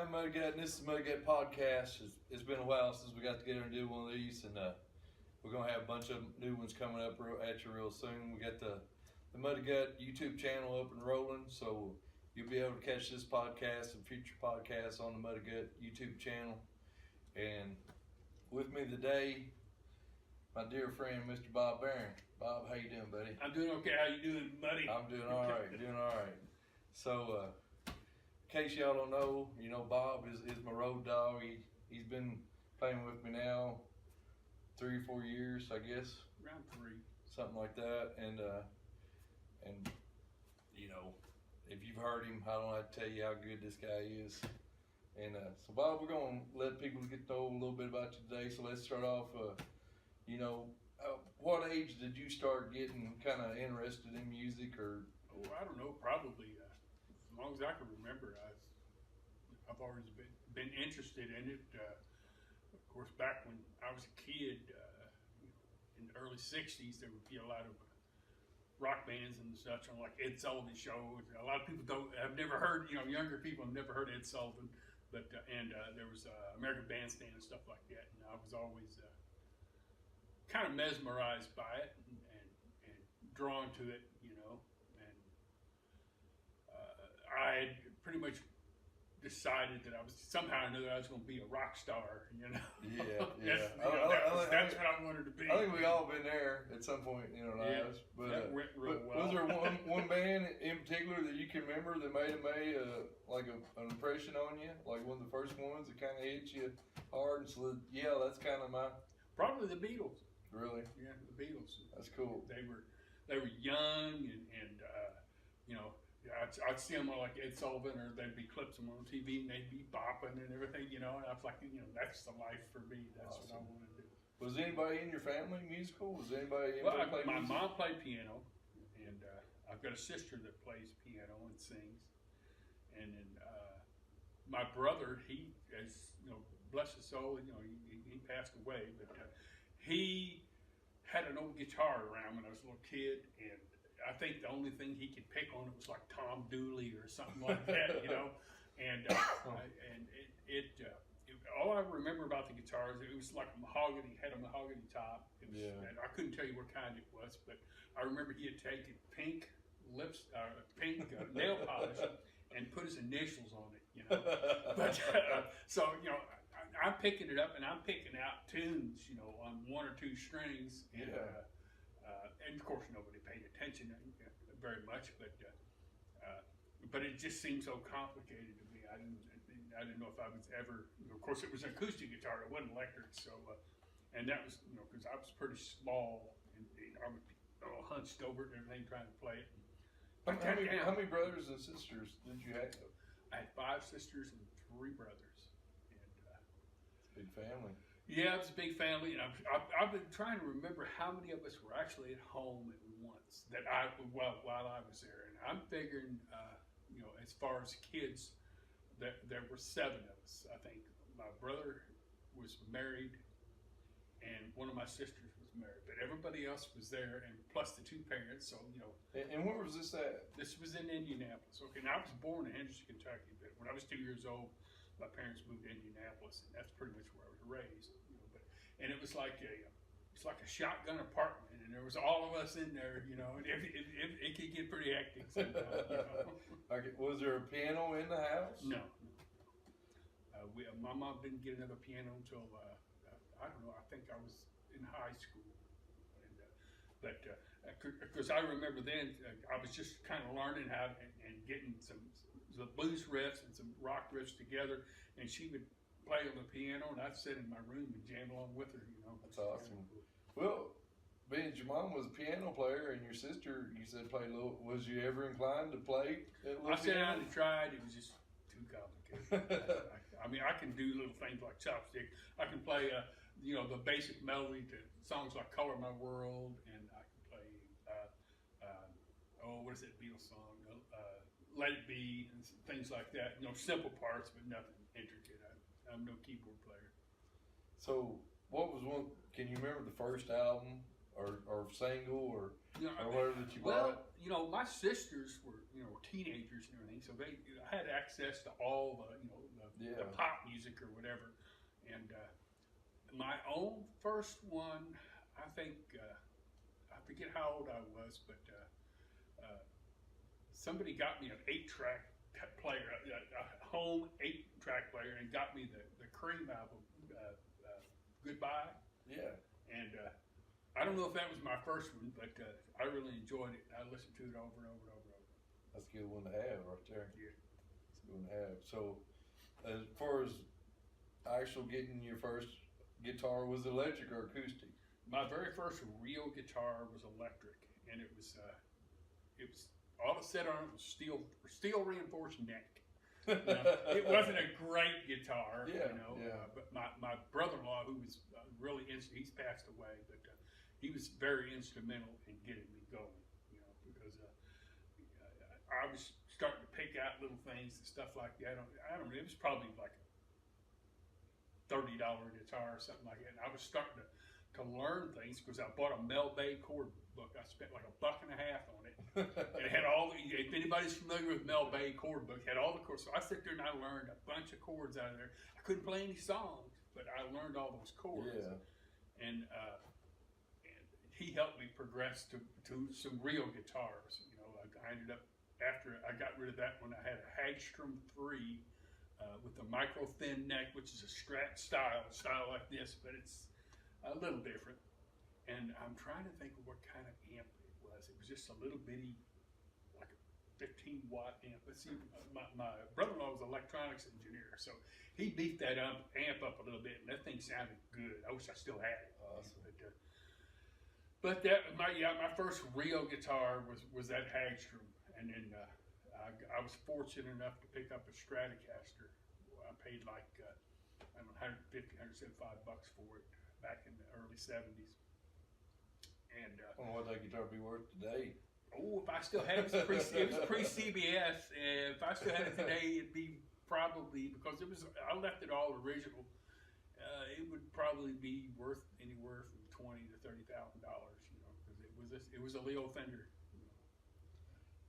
I'm MuddyGutt, and this is MuddyGutt Podcast. It's been a while since we got together and did one of these, and we're going to have a bunch of new ones coming up at you real soon. We got the MuddyGutt YouTube channel up and rolling, so you'll be able to catch this podcast and future podcasts on the MuddyGutt YouTube channel. And with me today, my dear friend, Mr. Bob Barron. Bob, how you doing, buddy? I'm doing okay. How you doing, buddy? I'm doing all right, So, in case y'all don't know, Bob is my road dog. He's been playing with me now 3 or 4 years, I guess. Around 3. Something like that. And if you've heard him, I don't have to tell you how good this guy is. And so, Bob, we're going to let people get to know a little bit about you today. So let's start off, what age did you start getting kind of interested in music? Or I don't know, probably as long as I can remember. I've always been interested in it. Of course, back when I was a kid, in the early 60s, there would be a lot of rock bands and such on, like Ed Sullivan show. A lot of people have never heard, younger people have never heard Ed Sullivan, but there was American Bandstand and stuff like that, and I was always kind of mesmerized by it and drawn to it, and I had pretty much decided that I was somehow or another I was going to be a rock star, Yeah. That's what I wanted to be. I think we all been there at some point in our lives. But that went real well. Was there one band in particular that you can remember that made an impression on you, like one of the first ones that kind of hit you hard and said, "Yeah, that's kind of my." Probably the Beatles. Really? Yeah, the Beatles. That's cool. They were young and I'd see them like Ed Sullivan, or they'd be clips of them on TV and they'd be bopping and everything, and I was like, that's the life for me. That's awesome. What I want to do. Was anybody in your family musical? Was anybody play my music? Mom played piano, and I've got a sister that plays piano and sings, and then my brother, he is, bless his soul, he passed away, but he had an old guitar around when I was a little kid, and I think the only thing he could pick on it was like Tom Dooley or something like that, and all I remember about the guitar is it was like had a mahogany top. And I couldn't tell you what kind it was, but I remember he had taken pink nail polish and put his initials on it, But I'm picking it up and I'm picking out tunes, on 1 or 2 strings, and of course nobody paid attention very much, but it just seemed so complicated to me. I didn't know if I was ever. Of course, it was an acoustic guitar; it wasn't electric. So, and that was because I was pretty small and I would be hunched over it and everything trying to play it. How many brothers and sisters did you have? I had 5 sisters and 3 brothers. And it's a big family. Yeah, it was a big family, and I've been trying to remember how many of us were actually at home at once while I was there, and I'm figuring, as far as kids, there were 7 of us. I think my brother was married, and one of my sisters was married, but everybody else was there, and plus the 2 parents. So And where was this at? This was in Indianapolis. Okay, now I was born in Henderson, Kentucky, but when I was 2 years old, my parents moved to Indianapolis, and that's pretty much where I was raised. And it was like a shotgun apartment, and there was all of us in there, and it could get pretty hectic sometimes. Was there a piano in the house? No. My mom didn't get another piano until I don't know. I think I was in high school, but because I remember then I was just kind of learning how and getting some blues riffs and some rock riffs together, and she would play on the piano, and I'd sit in my room and jam along with her. That's awesome. Well, being your mom was a piano player and your sister, you said played a little. Was you ever inclined to play? I sat down and tried. It was just too complicated. I can do little things like chopstick. I can play, the basic melody to songs like "Color My World," and I can play, what is that Beatles song? "Let It Be," and things like that. Simple parts, but nothing intricate. I'm no keyboard player. So, what was one? Can you remember the first album or single or You know, whatever that you well, bought? you know, my sisters were, you know, teenagers and everything, so they had access to all the, you know, the pop music or whatever. And my own first one, I think, I forget how old I was, but somebody got me an 8-track player, a home 8-track player, and got me the Cream album, Goodbye. Yeah. And I don't know if that was my first one, but I really enjoyed it. I listened to it over and over and over and over. That's a good one to have right there. Yeah. That's a good one to have. So, as far as actual getting your first guitar, was it electric or acoustic? My very first real guitar was electric, and it was all it said on it was steel reinforced neck. It wasn't a great guitar, but my brother-in-law, who was really he's passed away, but he was very instrumental in getting me going, because I was starting to pick out little things and stuff like that. I don't know, it was probably like a $30 guitar or something like that, and I was starting to learn things because I bought a Mel Bay chord book. I spent like $1.50 on it. And it had all, if anybody's familiar with Mel Bay chord book, it had all the chords. So I sit there and I learned a bunch of chords out of there. I couldn't play any songs, but I learned all those chords. Yeah. And he helped me progress to some real guitars. I ended up, after I got rid of that one, I had a Hagstrom 3 with a micro thin neck, which is a Strat style like this, but it's a little different. And I'm trying to think of what kind of amp it was. It was just a little bitty, like a 15-watt amp. But see, my brother-in-law was an electronics engineer, so he beefed that amp up a little bit, and that thing sounded good. I wish I still had it. Awesome. But that my first real guitar was that Hagstrom, and then I was fortunate enough to pick up a Stratocaster. I paid like I don't know, $150, $175 for it back in the early '70s. And I don't know what that guitar would be worth today. Oh, if I still had it, it was pre-CBS, and if I still had it today, it'd be probably, because I left it all original. It would probably be worth anywhere from $20,000 to $30,000, because it was a Leo Fender.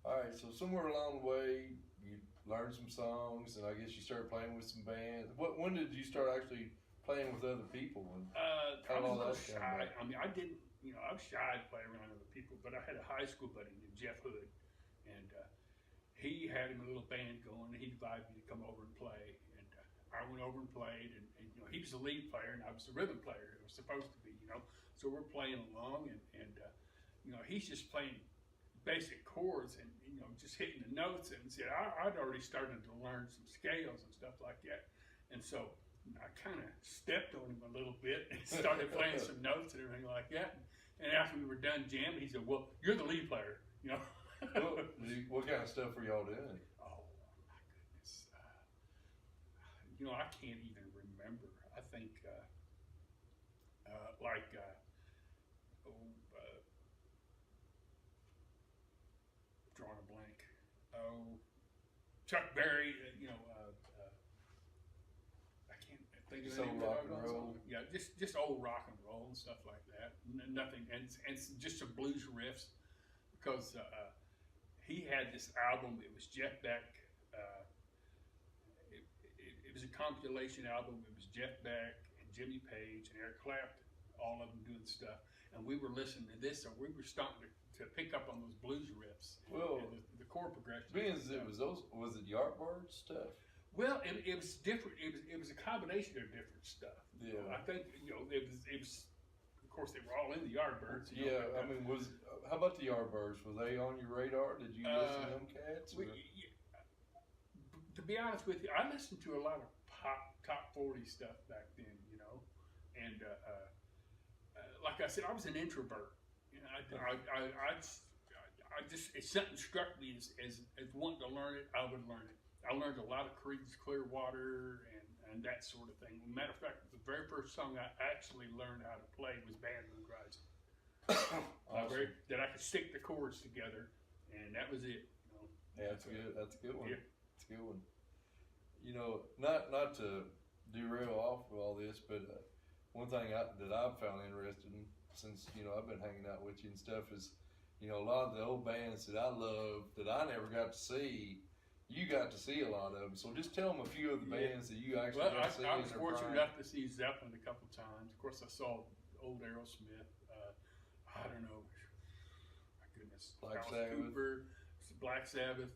All right, so somewhere along the way, you learned some songs, and I guess you started playing with some bands. When did you start actually playing with other people? I was a little shy. I mean, I didn't. I was shy to play around other people, but I had a high school buddy named Jeff Hood, and he had him a little band going, and he invited me to come over and play, and I went over and played, and he was the lead player, and I was the rhythm player. It was supposed to be, so we're playing along, and he's just playing basic chords and just hitting the notes, and said I'd already started to learn some scales and stuff like that, and so I kind of stepped on him a little bit and started playing some notes and everything like that. And after we were done jamming, he said, "Well, you're the lead player, What kind of stuff were y'all doing? Oh my goodness, I can't even remember. I think drawing a blank. Chuck Berry, I can't think of old rock and roll. Yeah, just old rock and roll and stuff like that. Nothing, and just some blues riffs, because he had this album. It was Jeff Beck. It was a compilation album. It was Jeff Beck and Jimmy Page and Eric Clapton, all of them doing stuff. And we were listening to this, so we were starting to pick up on those blues riffs. Well, and the chord progression. Was it Yardbird stuff? Well, it was different. It was a combination of different stuff. Yeah. I think it was. Of course, they were all in the Yardbirds. Yeah, I mean, how about the Yardbirds? Were they on your radar? Did you listen to them cats? To be honest with you, I listened to a lot of pop top 40 stuff back then, and like I said, I was an introvert. I just, if something struck me as wanting to learn it, I would learn it. I learned a lot of Creedence Clearwater and that sort of thing. Matter of fact, the very first song I actually learned how to play was Band Moon Rising. Awesome. That I could stick the chords together, and that was it. Yeah, that's good. That's a good one. Yeah. That's a good one. Not to derail off with all this, but one thing that I've found interesting since I've been hanging out with you and stuff is, a lot of the old bands that I love that I never got to see. You got to see a lot of them, so just tell them a few of the bands that you actually got to see. I was fortunate enough to see Zeppelin a couple times. Of course, I saw old Aerosmith. I don't know, my goodness, Black Alice Sabbath. Cooper, Black Sabbath.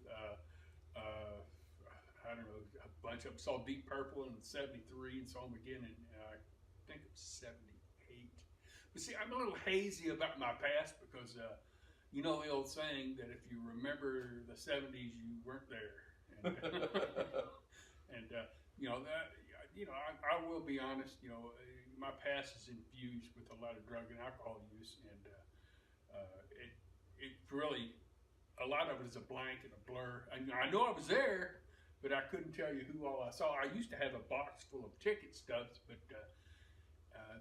I don't know, a bunch of them. Saw Deep Purple in '73 and saw them again in I think it was '78. But see, I'm a little hazy about my past because. You know the old saying that if you remember the '70s, you weren't there, and, and I will be honest. My past is infused with a lot of drug and alcohol use, and it really a lot of it is a blank and a blur. I know I was there, but I couldn't tell you who all I saw. I used to have a box full of ticket stubs, but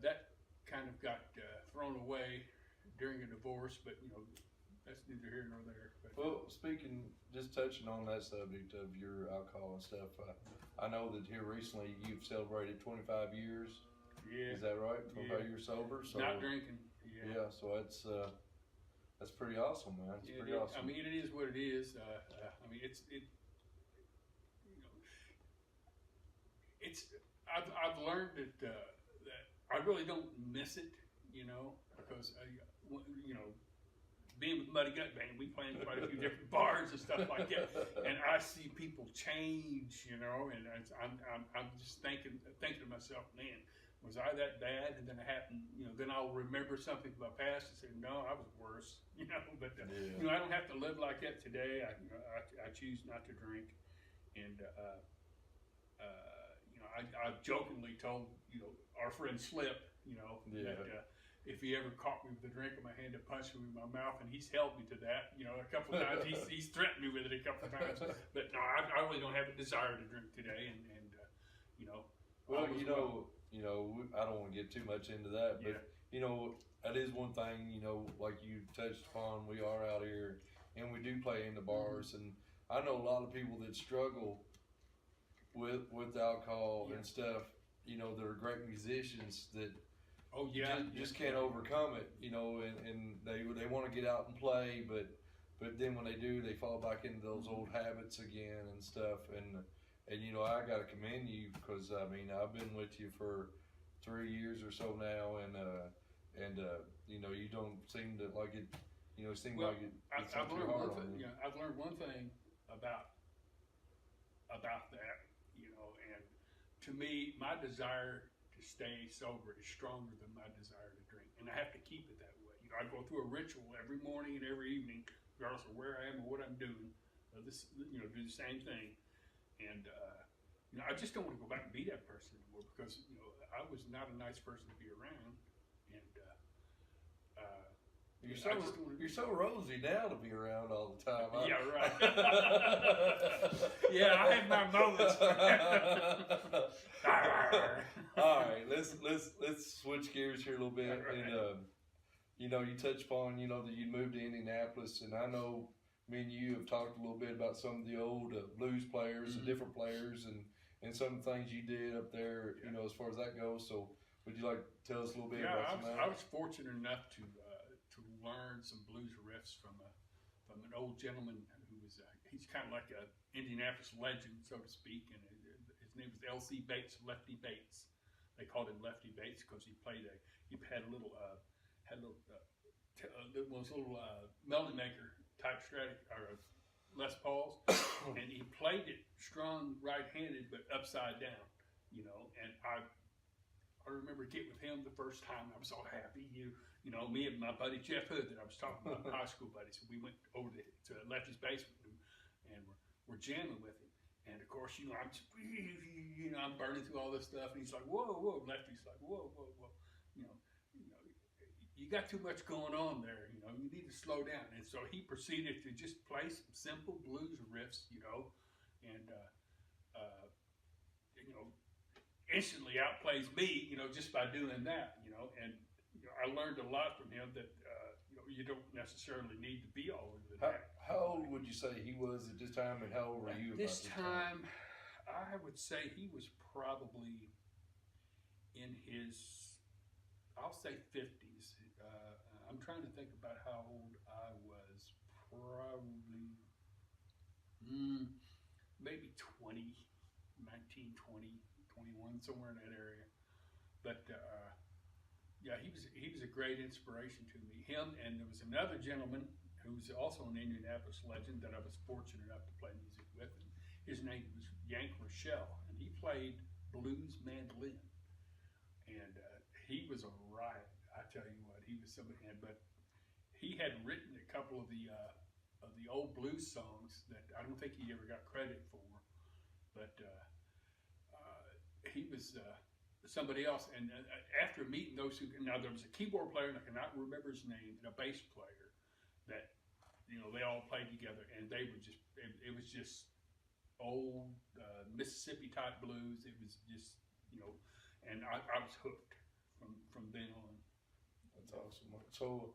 that kind of got thrown away during a divorce. But that's neither here nor there. But, well, just touching on that subject of your alcohol and stuff, I know that here recently you've celebrated 25 years. Yeah. Is that right? 25 years sober? So, not drinking. Yeah. So that's pretty awesome, man. It's pretty awesome. I mean, it is what it is. I've learned that I really don't miss it, because being with MuddyGutt Band, we play in quite a few different bars and stuff like that, and I see people change, and I'm just thinking to myself, man, was I that bad? And then it happened, then I'll remember something from my past and say, no, I was worse, But I don't have to live like that today. I choose not to drink, and I've jokingly told our friend Slip, that. If he ever caught me with a drink in my hand and punched me in my mouth, and he's held me to that, a couple of times. He's threatened me with it a couple of times. But no, I really don't have a desire to drink today, and Well, I don't want to get too much into that, but that is one thing. Like you touched upon, we are out here, and we do play in the bars, and I know a lot of people that struggle with alcohol and stuff. That are great musicians that. Oh yeah, just can't overcome it, and they want to get out and play, but then when they do, they fall back into those old habits again and stuff, and I got to commend you because I've been with you for 3 years or so now, and you don't seem to like it, seem like it. I've learned one thing about that, and to me, my desire to stay sober is stronger than my desire to drink, and I have to keep it that way. I go through a ritual every morning and every evening, regardless of where I am or what I'm doing. Do the same thing, and I just don't want to go back and be that person anymore because I was not a nice person to be around, and you're so rosy now to be around all the time. Huh? Yeah, right. Yeah, I have my moments. All right, let's switch gears here a little bit, and you touched upon that you moved to Indianapolis, and I know me and you have talked a little bit about some of the old blues players and different players, and some of the things you did up there, as far as that goes. So, would you like to tell us a little bit about some of that? I was fortunate enough to learn some blues riffs from an old gentleman who was he's kind of like a Indianapolis legend, so to speak, and his name was L.C. Bates, Lefty Bates. They called him Lefty Bates because he had a little melody maker type Strat or Les Pauls, and he played it strung right-handed but upside down, and I remember getting with him the first time. I was so happy. Me and my buddy Jeff Hood that I was talking about, my high school buddies, we went over to Lefty's basement and we're jamming with him. And of course, I'm burning through all this stuff, and he's like, "Whoa!" Lefty's like, "Whoa!" You got too much going on there. You need to slow down. And so he proceeded to just play some simple blues riffs, and instantly outplays me, just by doing that, and I learned a lot from him that you don't necessarily need to be all over the net. How old would you say he was at this time, and how old were you? This time, I would say he was probably in his I'll say 50s. I'm trying to think about how old I was. Probably maybe 20, 19, 20, 21, somewhere in that area. But yeah, he was a great inspiration to me. Him, and there was another gentleman who's also an Indianapolis legend that I was fortunate enough to play music with. And his name was Yank Rochelle, and he played blues mandolin. And he was a riot. I tell you what, he was somebody. But he had written a couple of the old blues songs that I don't think he ever got credit for. But he was somebody else. And after meeting those two, now there was a keyboard player, and I cannot remember his name, and a bass player that, you know, they all played together, and they were just, it was just old Mississippi type blues. It was just, you know, and I was hooked from then on. That's awesome. So,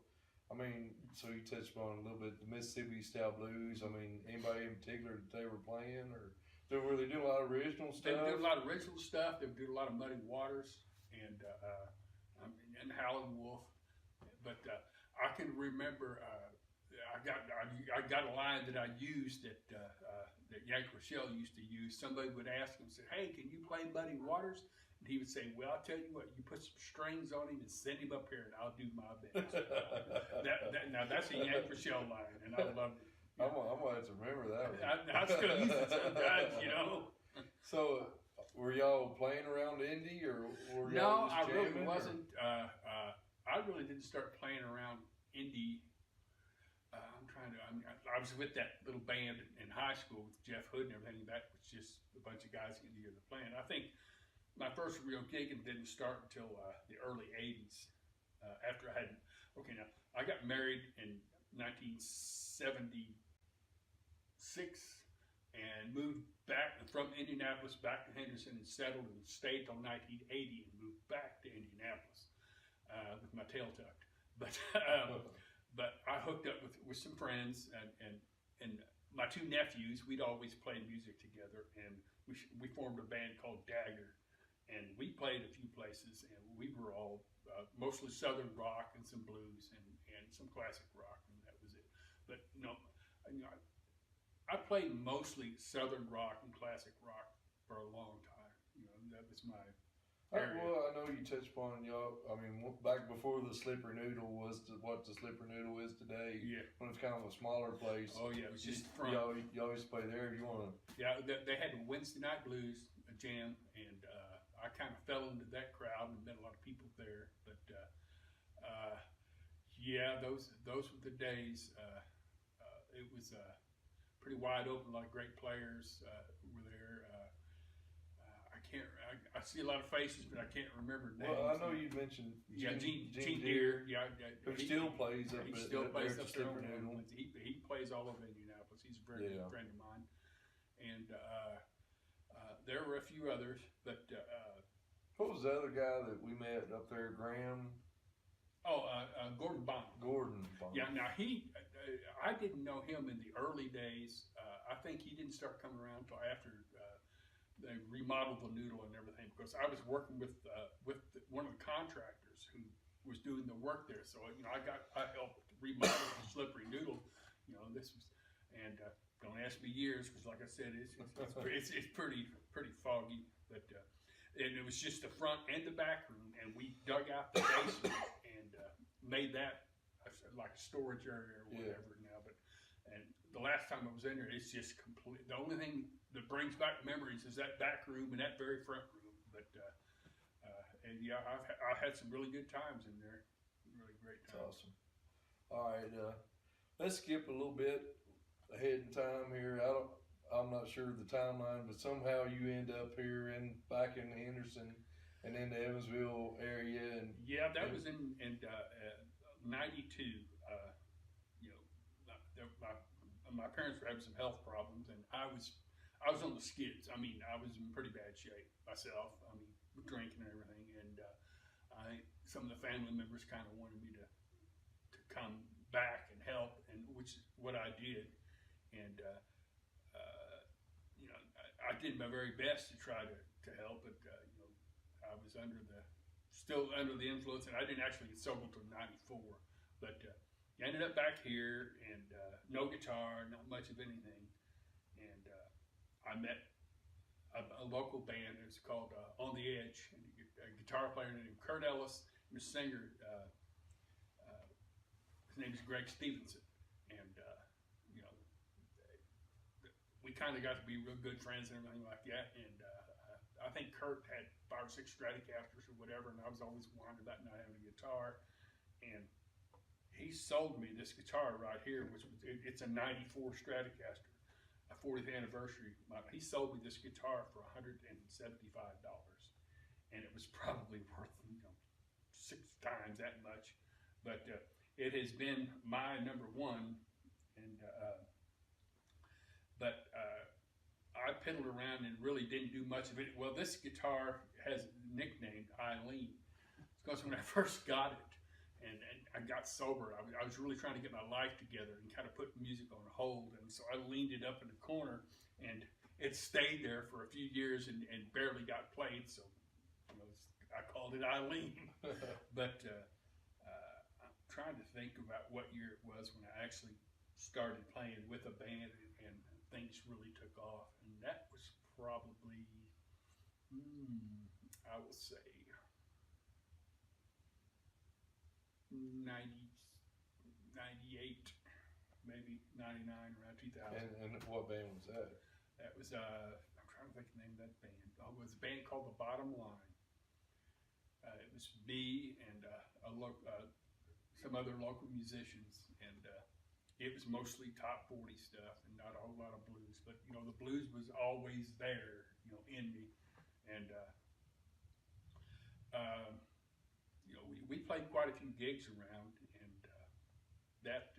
I mean, so you touched on a little bit the Mississippi style blues. I mean, anybody in particular that they were playing, or were they doing a lot of original stuff? They did a lot of original stuff. They did a lot of Muddy Waters and Howlin' Wolf. But I can remember I got a line that I used that Yank Rochelle used to use. Somebody would ask him, say, "Hey, can you play Muddy Waters?" And he would say, "Well, I'll tell you what, you put some strings on him and send him up here, and I'll do my best." Now that's a Yank Rochelle line, and I loved it. I'm gonna have to remember that one. I still use it sometimes, you know. So, were y'all playing around Indy, or were No, y'all just I really jamming, wasn't. I really didn't start playing around Indy. I was with that little band in high school with Jeff Hood and everything. That was just a bunch of guys getting together playing. I think my first real gigging didn't start until the early 80s. After I had, now I got married in 1976 and moved back from Indianapolis back to Henderson and settled and stayed till 1980 and moved back to Indianapolis with my tail tucked. But I hooked up with some friends and my two nephews. We'd always played music together, and we formed a band called Dagger, and we played a few places, and we were all mostly Southern rock and some blues and some classic rock, and that was it. But no, I played mostly Southern rock and classic rock for a long time. You know, that was my area. Well, I know you touched upon y'all. I mean, back before the Slippery Noodle was what the Slippery Noodle is today. Yeah. When it's kind of a smaller place. Oh yeah, it was just front. You always play there if you want to. Yeah, they had a Wednesday night blues, a jam, and I kind of fell into that crowd and met a lot of people there. But yeah, those were the days. It was pretty wide open. A lot of great players were there. I see a lot of faces, but I can't remember names. Well, I know you mentioned Gene Deere. Yeah, who still plays up he at still plays up there. Slippery Noodle. He plays all over Indianapolis. He's a very good friend of mine, and there were a few others. But what was the other guy that we met up there, Graham? Oh, Gordon Bond. Gordon Bond. Yeah. Now I didn't know him in the early days. I think he didn't start coming around until after they remodeled the Noodle and everything, because I was working with one of the contractors who was doing the work there. So I helped remodel the Slippery Noodle. You know, this was, and don't ask me years, because like I said, it's pretty foggy. But and it was just the front and the back room, and we dug out the basement and made that like a storage area or whatever now. But and the last time I was in there, it's just complete. The only thing that brings back memories is that back room and that very front room. But and yeah, I've had some really good times in there. Really great times. That's awesome. All right, let's skip a little bit ahead in time here. I'm not sure of the timeline, but somehow you end up here back in Henderson and in the Evansville area. And yeah, that was in '92. My parents were having some health problems, and I was on the skids. I mean, I was in pretty bad shape myself. I mean, with drinking and everything, and some of the family members kind of wanted me to come back and help, and which is what I did. And I did my very best to try to help, but I was under the still under the influence, and I didn't actually get sober until '94. But ended up back here, and no guitar, not much of anything. And I met a local band. It's called On the Edge, and a guitar player named Kurt Ellis, and a singer. His name is Greg Stevenson, and we kind of got to be real good friends and everything like that. And I think Kurt had 5 or 6 Stratocasters or whatever, and I was always wondering about not having a guitar. And he sold me this guitar right here, which it's a '94 Stratocaster, a 40th anniversary. He sold me this guitar for $175, and it was probably worth 6 times that much. But it has been my number one, and I piddled around and really didn't do much of it. Well, this guitar has nicknamed Eileen. It's because when I first got it and I got sober, I was really trying to get my life together and kind of put music on hold. And so I leaned it up in the corner, and it stayed there for a few years and barely got played. So I called it Eileen. But I'm trying to think about what year it was when I actually started playing with a band and things really took off, and that was probably, I will say, 98, maybe 99, around 2000. And what band was that? That was, I'm trying to think the name of that band. It was a band called The Bottom Line. It was me and some other local musicians, and it was mostly top 40 stuff and not a whole lot of blues. But the blues was always there, in me. And we played quite a few gigs around, and that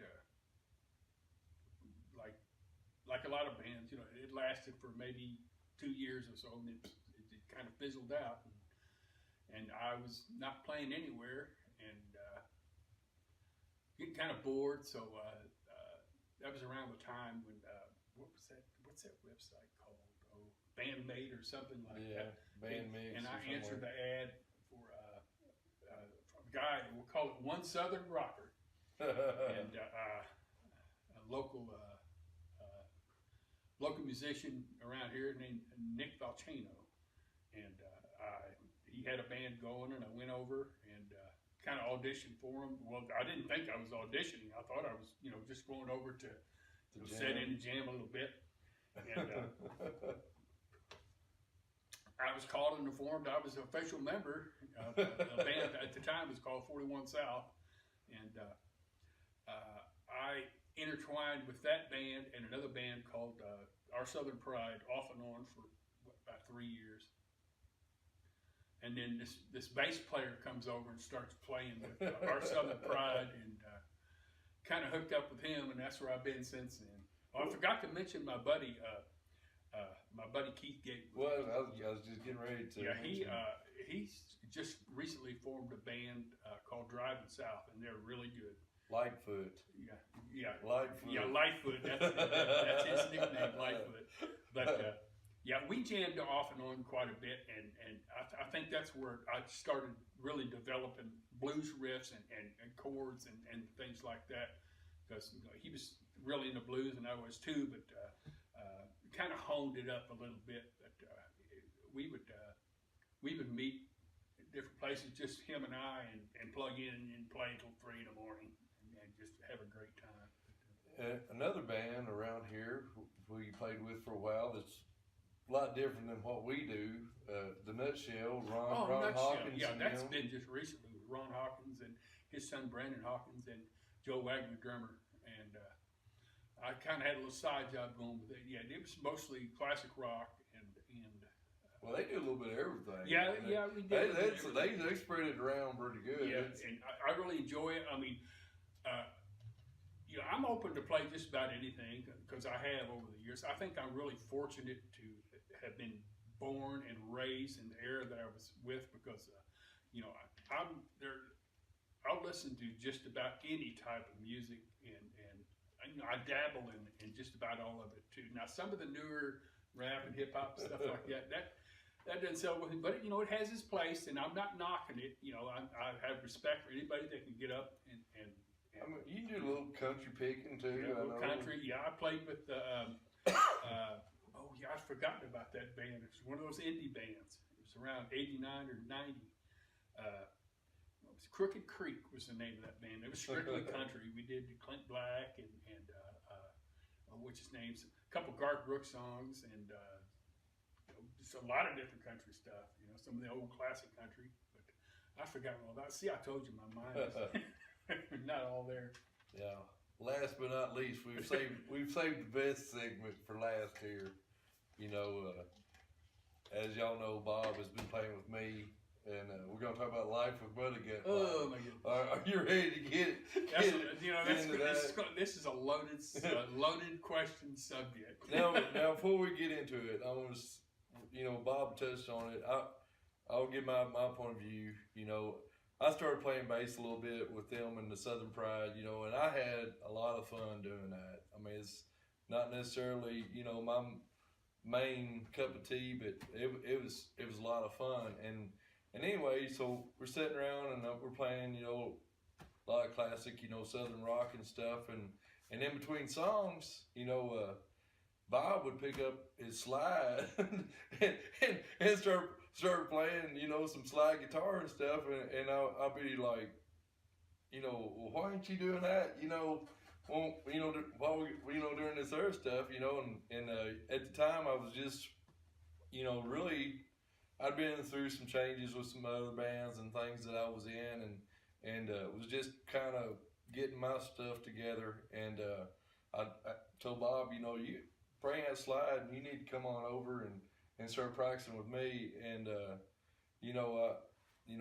like a lot of bands, it lasted for maybe 2 years or so, and it kind of fizzled out. And I was not playing anywhere, and getting kind of bored. So that was around the time when what's that website called? Oh, Bandmate or something like that. Bandmate. And I answered the ad for a guy. We'll call it One Southern Rocker, and a local musician around here named Nick Valchino, and he had a band going, and I went over and kind of auditioned for him. Well, I didn't think I was auditioning. I thought I was, just going over to sit in and jam a little bit. And I was called and informed I was an official member of a band at the time. It was called 41 South. And I intertwined with that band and another band called Our Southern Pride off and on for about 3 years. And then this bass player comes over and starts playing with Our Southern Pride, and kind of hooked up with him, and that's where I've been since then. Oh, I forgot to mention my buddy Keith Gatewood. Well, I was just getting ready to. Yeah, he's just recently formed a band called Driving South, and they're really good. Lightfoot. Yeah. Lightfoot. Yeah, Lightfoot. That's his nickname, Lightfoot. But yeah, we jammed off and on quite a bit, and I think that's where I started really developing blues riffs and chords and things like that, because he was really into blues and I was too, but kind of honed it up a little bit. But we would meet at different places, just him and I, and plug in and play until 3 in the morning and just have a great time. Another band around here who you played with for a while that's a lot different than what we do, the Nutshell, Ron Hawkins. Yeah, that's been just recently with Ron Hawkins and his son Brandon Hawkins and Joe Wagner, drummer. And I kind of had a little side job going with it. Yeah, it was mostly classic rock and well, they do a little bit of everything. Yeah, we did. They spread it around pretty good. Yeah, and I really enjoy it. I mean, I'm open to play just about anything because I have over the years. I think I'm really fortunate to have been born and raised in the era that I was with, because I'll listen to just about any type of music, and I dabble in just about all of it too. Now, some of the newer rap and hip hop stuff like that that doesn't sell with me, but it has its place, and I'm not knocking it. I have respect for anybody that can get up and I mean, you do a little country picking too. a little country. Yeah, I played with I'd forgotten about that band. It was one of those indie bands. It was around '89 or '90. It was Crooked Creek was the name of that band. It was strictly country. We did Clint Black and what's his name? A couple Garth Brooks songs and just a lot of different country stuff. Some of the old classic country. But I forgot all that. See, I told you my mind is not all there. Yeah. Last but not least, we've saved the best segment for last here. As y'all know, Bob has been playing with me, and we're gonna talk about life with MuddyGutt. Oh my goodness! Are you ready to get this is a loaded question subject. Now, before we get into it, I want to, Bob touched on it. I'll give my point of view. I started playing bass a little bit with them in the Southern Pride, and I had a lot of fun doing that. I mean, it's not necessarily, my main cup of tea, but it was a lot of fun. And anyway, so we're sitting around and we're playing, a lot of classic, Southern rock and stuff. And in between songs, Bob would pick up his slide and start playing, some slide guitar and stuff, and I'll be like, well, why aren't you doing that? Well, while we, doing this other stuff, and at the time I was just, really, I'd been through some changes with some other bands and things that I was in, and was just kind of getting my stuff together, and I told Bob, you bring that slide, and you need to come on over and start practicing with me. And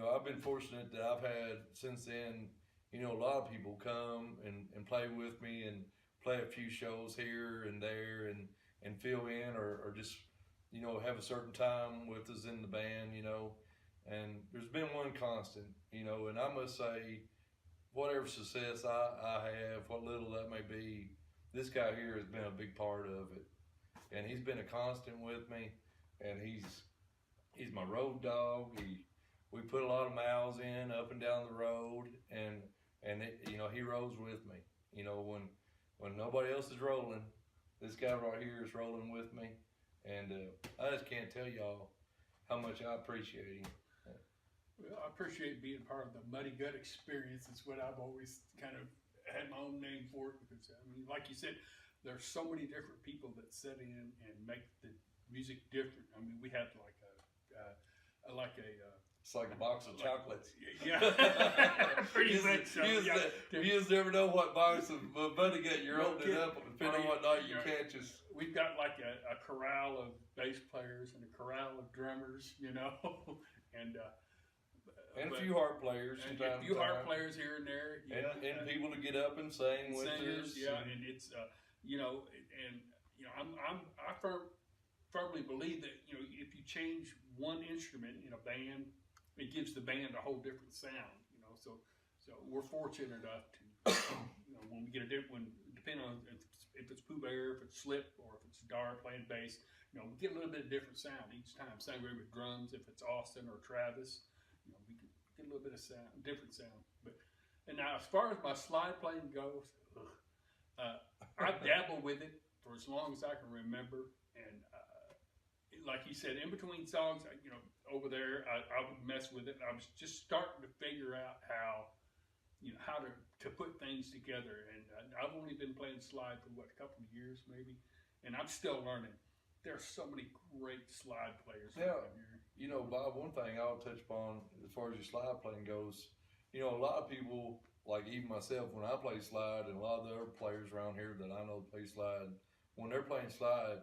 I've been fortunate that I've had since then, a lot of people come and play with me and play a few shows here and there and fill in or just have a certain time with us in the band, and there's been one constant, and I must say, whatever success I have, what little that may be, this guy here has been a big part of it, and he's been a constant with me. And he's my road dog. We put a lot of miles in up and down the road, and he rolls with me. When nobody else is rolling, this guy right here is rolling with me, and I just can't tell y'all how much I appreciate him. Well, I appreciate being part of the MuddyGutt experience. It's what I've always kind of had my own name for it, because like you said, there's so many different people that sit in and make the music different. I mean, we had it's like a box of chocolates. Yeah, pretty much. You just never know what box of MuddyGutt you're opening up, depending on what night you catch us. We've got like a corral of bass players and a corral of drummers, and a few harp players. And a few harp players here and there. Yeah. And people to get up and sing with us. Yeah, and it's I firmly believe that if you change one instrument in a band, it gives the band a whole different sound. So we're fortunate enough to when we get depending on if it's Pooh Bear, if it's Slip, or if it's Dar playing bass, we get a little bit of different sound each time. Same way with drums, if it's Austin or Travis, we get a little bit of different sound. And now as far as my slide playing goes, I dabble with it for as long as I can remember, and like you said, in between songs, over there, I would mess with it. I was just starting to figure out how to put things together, and I've only been playing slide for a couple of years maybe, and I'm still learning. There are so many great slide players around here. Bob, one thing I'll touch upon as far as your slide playing goes, a lot of people, like even myself, when I play slide, and a lot of the other players around here that I know play slide, when they're playing slide,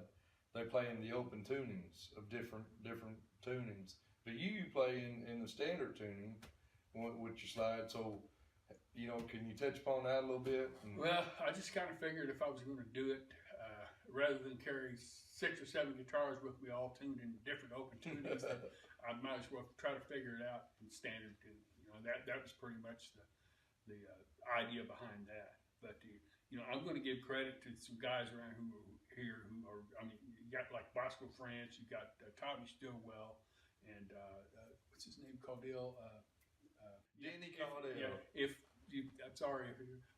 they play in the open tunings of different tunings. But you play in the standard tuning with your slide. So, can you touch upon that a little bit? Well, I just kind of figured if I was going to do it, rather than carry 6 or 7 guitars with me all tuned in different open tunings, I might as well try to figure it out in standard tuning. That was pretty much the idea behind that. But I'm going to give credit to some guys around here who are, you got like Bosco France, you got Tommy Stillwell, and what's his name, Caudell? Danny Caudell. Yeah, I'm sorry,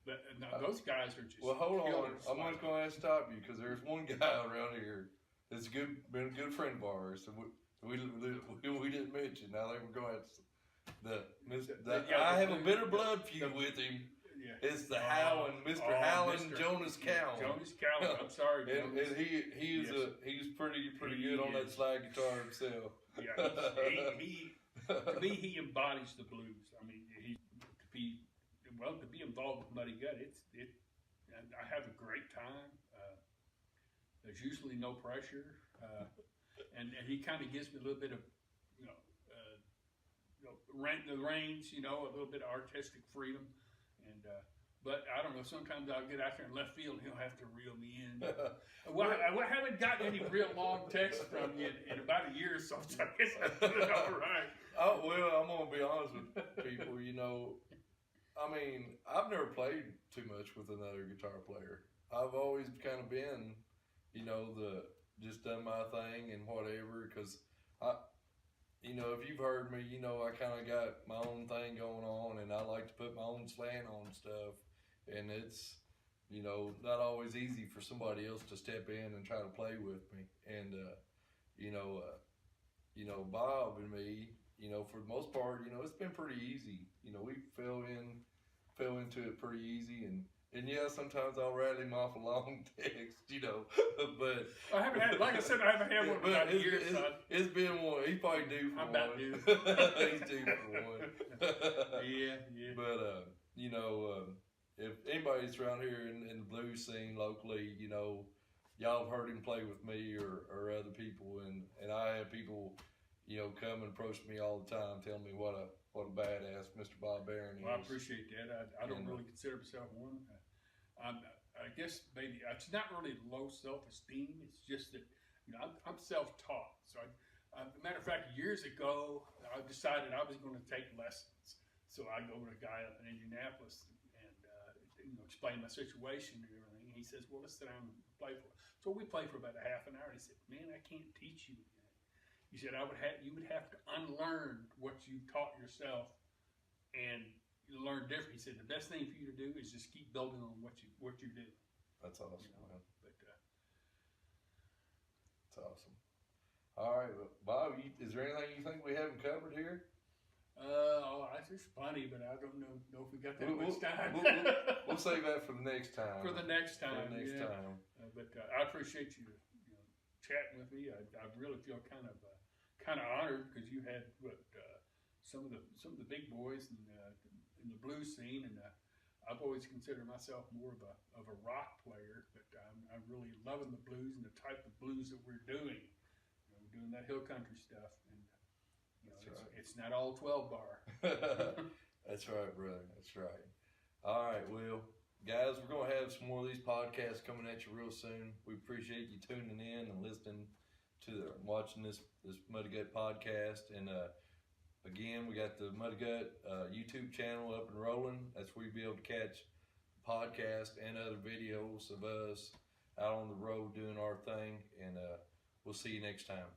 but no, those guys are just. Well, hold on. killers. I'm just going to have to stop you because there's one guy around here that's been a good friend of ours. So we didn't mention. Now they were going to I have a bitter blood feud with him. Yeah. It's the Howland, Mr. Howland Jonas Cowan. Jonas Cowan. I'm sorry, and he's pretty good on that slide guitar himself. Yeah, to me, he embodies the blues. I mean, to be involved with MuddyGutt, I have a great time. There's usually no pressure, and he kind of gives me a little bit of, the reins, a little bit of artistic freedom, and. But I don't know. Sometimes I'll get out there in left field, and he'll have to reel me in. Well, I haven't gotten any real long texts from you in about a year or so. So I guess I'm doing all right. Oh well, I'm gonna be honest with people. I mean, I've never played too much with another guitar player. I've always kind of been, just done my thing and whatever. Because if you've heard me, I kind of got my own thing going on, and I like to put my own slant on stuff. And it's, not always easy for somebody else to step in and try to play with me. And, Bob and me, for the most part, it's been pretty easy. We fell into it pretty easy. And yeah, sometimes I'll rattle him off a long text, but I haven't had, like I said, I haven't had one for about a year, son. It's been one. He's probably due for I'm one. about due. He's due for one. Yeah. But, if anybody's around here in the blues scene locally, y'all have heard him play with me or other people, and I have people, come and approach me all the time, telling me what a badass Mr. Bob Barron is. Well, I appreciate that. I don't really consider myself one. I guess maybe it's not really low self-esteem. It's just that I'm self-taught. So, matter of fact, years ago, I decided I was going to take lessons. So I go to a guy up in Indianapolis and explain my situation and everything. And he says, "Well, let's sit down and play for." So we played for about a half an hour. He said, "Man, I can't teach you that." He said, "You would have to unlearn what you taught yourself and learn different." He said, "The best thing for you to do is just keep building on what you do." That's awesome, man. But that's awesome. All right, well, Bob, is there anything you think we haven't covered here? There's plenty, but I don't know if we got that much time. We'll save that for the next time. For the next time. Time. But I appreciate you, chatting with me. I really feel kind of honored because you had some of the big boys in the blues scene, and I've always considered myself more of a rock player, but I'm really loving the blues and the type of blues that we're doing. We're doing that hill country stuff, and it's not all 12 bar. That's right, brother. That's right. All right, well, guys, we're gonna have some more of these podcasts coming at you real soon. We appreciate you tuning in and listening to watching this MuddyGutt podcast. And again, we got the MuddyGutt YouTube channel up and rolling. That's where you'll be able to catch podcasts and other videos of us out on the road doing our thing. And we'll see you next time.